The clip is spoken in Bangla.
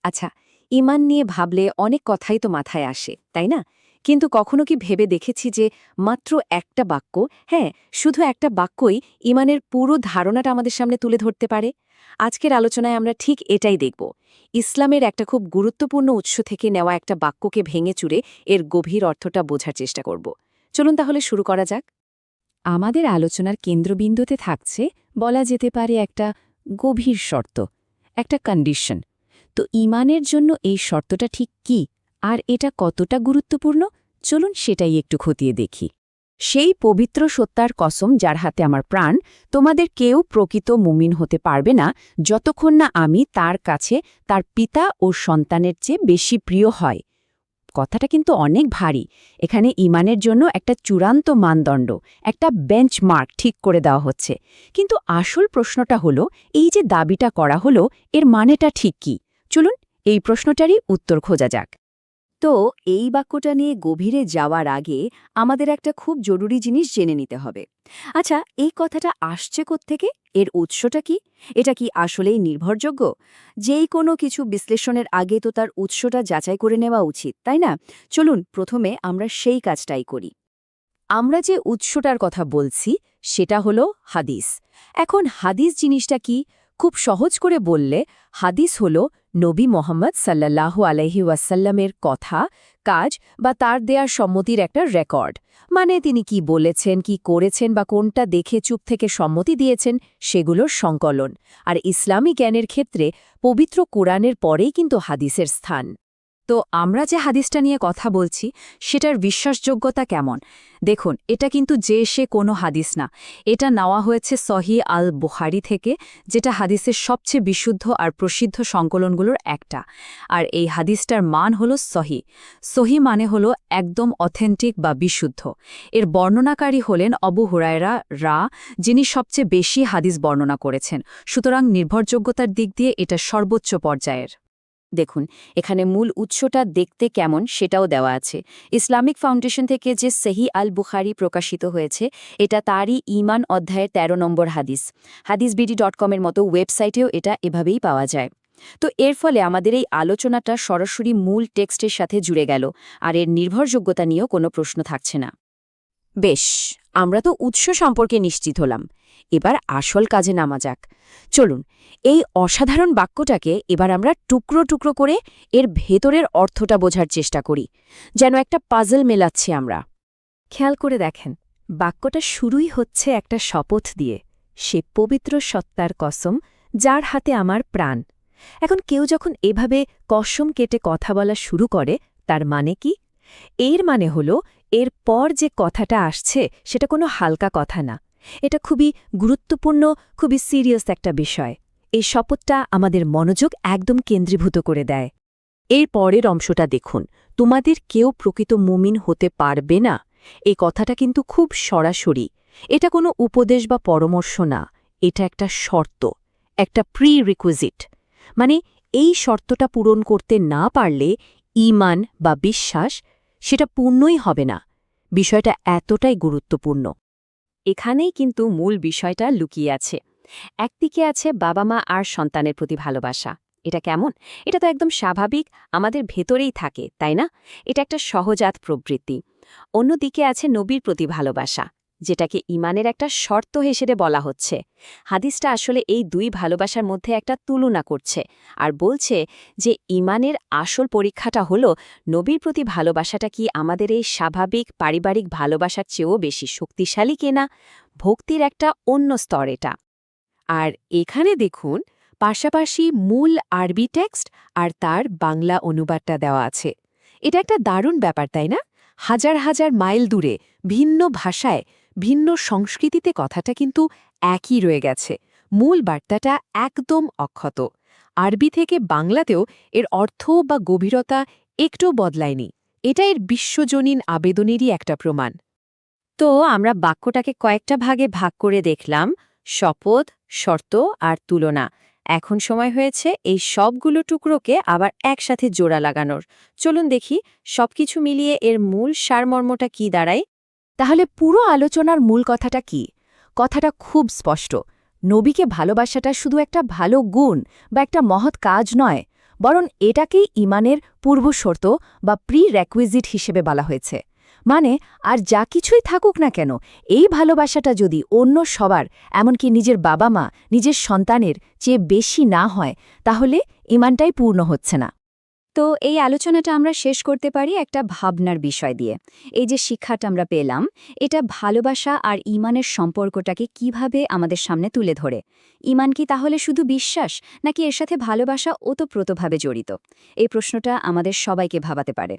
আচ্ছা, ঈমান নিয়ে ভাবলে অনেক কথাই তো মাথায় আসে, তাই না? কিন্তু কখনো কি ভেবে দেখেছি যে মাত্র একটা বাক্য, হ্যাঁ, শুধু একটা বাক্যই ঈমানের পুরো ধারণাটা আমাদের সামনে তুলে ধরতে পারে? আজকের আলোচনায় আমরা ঠিক এটাই দেখব। ইসলামের একটা খুব গুরুত্বপূর্ণ উৎস থেকে নেওয়া একটা বাক্যকে ভেঙে চুরে এর গভীর অর্থটা বোঝার চেষ্টা করব। চলুন তাহলে শুরু করা যাক। আমাদের আলোচনার কেন্দ্রবিন্দুতে থাকছে বলা যেতে পারে একটা গভীর শর্ত, একটা কন্ডিশন। তো ঈমানের জন্য এই শর্তটা ঠিক কি, আর এটা কতটা গুরুত্বপূর্ণ, চলুন সেটাই একটু খতিয়ে দেখি। সেই পবিত্র সত্তার কসম যার হাতে আমার প্রাণ, তোমাদের কেউ প্রকৃত মুমিন হতে পারবে না যতক্ষণ না আমি তার কাছে তার পিতা ও সন্তানের চেয়ে বেশি প্রিয় হয়। কথাটা কিন্তু অনেক ভারী। এখানে ঈমানের জন্য একটা চূড়ান্ত মানদণ্ড, একটা বেঞ্চমার্ক ঠিক করে দেওয়া হচ্ছে। কিন্তু আসল প্রশ্নটা হলো, এই যে দাবিটা করা হলো, এর মানেটা ঠিক কি? চলুন এই প্রশ্নটারই উত্তর খোঁজা যাক। তো এই বাক্যটা নিয়ে গভীরে যাওয়ার আগে আমাদের একটা খুব জরুরি জিনিস জেনে নিতে হবে। আচ্ছা, এই কথাটা আসছে কোত্থেকে? এর উৎসটা কি? এটা কি আসলেই নির্ভরযোগ্য? যেই কোনো কিছু বিশ্লেষণের আগে তো তার উৎসটা যাচাই করে নেওয়া উচিত, তাই না? চলুন প্রথমে আমরা সেই কাজটাই করি। আমরা যে উৎসটার কথা বলছি সেটা হলো হাদিস। এখন হাদিস জিনিসটা কি? খুব সহজ করে বললে, হাদিস হলো নবী মোহাম্মদ সাল্লাল্লাহু আলাইহি ওয়াসাল্লামের কথা, কাজ বা তার দেয়ার সম্মতির একটা রেকর্ড। মানে তিনি কি বলেছেন, কি করেছেন বা কোনটা দেখে চুপ থেকে সম্মতি দিয়েছেন, সেগুলোর সংকলন। আর ইসলামী জ্ঞানের ক্ষেত্রে পবিত্র কোরআনের পরেই কিন্তু হাদিসের স্থান। তো আমরা যে হাদিসটা নিয়ে কথা বলছি সেটার বিশ্বাসযোগ্যতা কেমন? দেখুন, এটা কিন্তু যে সে কোনো হাদিস না। এটা নেওয়া হয়েছে সহিহ আল বুখারী থেকে, যেটা হাদিসের সবচেয়ে বিশুদ্ধ আর প্রসিদ্ধ সংকলনগুলোর একটা। আর এই হাদিসটার মান হলো সহিহ। সহিহ মানে হলো একদম অথেন্টিক বা বিশুদ্ধ। এর বর্ণনাকারী হলেন আবু হুরায়রা যিনি সবচেয়ে বেশি হাদিস বর্ণনা করেছেন। সুতরাং নির্ভরযোগ্যতার দিক দিয়ে এটা সর্বোচ্চ পর্যায়ের। দেখুন, এখানে মূল উৎসটা দেখতে কেমন সেটাও দেওয়া আছে। ইসলামিক ফাউন্ডেশন থেকে যে সহিহ আল বুখারী প্রকাশিত হয়েছে, এটা তারই ঈমান অধ্যায়ের ১৩ নম্বর হাদিস। hadisbd.com এর মতো ওয়েবসাইটেও এটা এভাবেই পাওয়া যায়। তো এর ফলে আমাদের এই আলোচনাটা সরাসরি মূল টেক্সটের সাথে জুড়ে গেল, আর এর নির্ভরযোগ্যতা নিয়েও কোনো প্রশ্ন থাকছে না। বেশ, আমরা তো উৎস সম্পর্কে নিশ্চিত হলাম। এবার আসল কাজে নামা যাক। চলুন, এই অসাধারণ বাক্যটাকে এবার আমরা টুকরো টুকরো করে এর ভেতরের অর্থটা বোঝার চেষ্টা করি, যেন একটা পাজল মেলাচ্ছি আমরা। খেয়াল করে দেখেন, বাক্যটা শুরুই হচ্ছে একটা শপথ দিয়ে, সে পবিত্র সত্তার কসম যার হাতে আমার প্রাণ। এখন কেউ যখন এভাবে কসম কেটে কথা বলা শুরু করে, তার মানে কি? এর মানে হলো, এর পর যে কথাটা আসছে সেটা কোনো হালকা কথা না। এটা খুবই গুরুত্বপূর্ণ, খুবই সিরিয়াস একটা বিষয়। এই শপথটা আমাদের মনোযোগ একদম কেন্দ্রীভূত করে দেয়। এর পরের অংশটা দেখুন, তোমাদের কেউ প্রকৃত মুমিন হতে পারবে না। এই কথাটা কিন্তু খুব সরাসরি। এটা কোনো উপদেশ বা পরামর্শ না, এটা একটা শর্ত, একটা প্রি-রিকুইজিট। মানে এই শর্তটা পূরণ করতে না পারলে ঈমান বা বিশ্বাস সেটা পূর্ণই হবে না। বিষয়টা এতটাই গুরুত্বপূর্ণ। এখানেই কিন্তু মূল বিষয়টা লুকিয়ে আছে। একদিকে আছে বাবা মা আর সন্তানের প্রতি ভালোবাসা। এটা কেমন? এটা তো একদম স্বাভাবিক, আমাদের ভেতরেই থাকে, তাই না? এটা একটা সহজাত প্রবৃত্তি। অন্যদিকে আছে নবীর প্রতি ভালোবাসা, যেটাকে ঈমানের একটা শর্ত হিসেবে বলা হচ্ছে। হাদিসটা আসলে এই দুই ভালোবাসার মধ্যে একটা তুলনা করছে আর বলছে যে ঈমানের আসল পরীক্ষাটা হলো নবীর প্রতি ভালোবাসাটা কি আমাদের এই স্বাভাবিক পারিবারিক ভালোবাসার চেয়েও বেশি শক্তিশালী কিনা। ভক্তির একটা অন্য স্তর এটা। আর এখানে দেখুন, পাশাপাশি মূল আরবি টেক্সট আর তার বাংলা অনুবাদটা দেওয়া আছে। এটা একটা দারুণ ব্যাপার, তাই না? হাজার হাজার মাইল দূরে, ভিন্ন ভাষায়, ভিন্ন সংস্কৃতিতে কথাটা কিন্তু একই রয়ে গেছে। মূল বার্তাটা একদম অক্ষত। আরবি থেকে বাংলাতেও এর অর্থ বা গভীরতা একটু বদলায়নি। এটা এর বিশ্বজনীন আবেদনেরই একটা প্রমাণ। তো আমরা বাক্যটাকে কয়েকটা ভাগে ভাগ করে দেখলাম: শপথ, শর্ত আর তুলনা। এখন সময় হয়েছে এই সবগুলো টুকরোকে আবার একসাথে জোড়া লাগানোর। চলুন দেখি সবকিছু মিলিয়ে এর মূল সারমর্মটা কি দাঁড়ায়। তাহলে পুরো আলোচনার মূল কথাটা কি? কথাটা খুব স্পষ্ট। নবীকে ভালোবাসাটা শুধু একটা ভালো গুণ বা একটা মহৎ কাজ নয়, বরং এটাকেই ঈমানের পূর্বশর্ত বা প্রি রেকুইজিট হিসেবে বলা হয়েছে। মানে আর যা কিছুই থাকুক না কেন, এই ভালোবাসাটা যদি অন্য সবার, এমনকি নিজের বাবা মা, নিজের সন্তানের চেয়ে বেশি না হয়, তাহলে ঈমানটাই পূর্ণ হচ্ছে না। তো এই আলোচনাটা আমরা শেষ করতে পারি একটা ভাবনার বিষয় দিয়ে। এই যে শিক্ষাটা আমরা পেলাম, এটা ভালোবাসা আর ঈমানের সম্পর্কটাকে কিভাবে আমাদের সামনে তুলে ধরে। ঈমান কি তাহলে শুধু বিশ্বাস, নাকি এর সাথে ভালোবাসা ওতপ্রোতভাবে জড়িত? এই প্রশ্নটা আমাদের সবাইকে ভাবাতে পারে।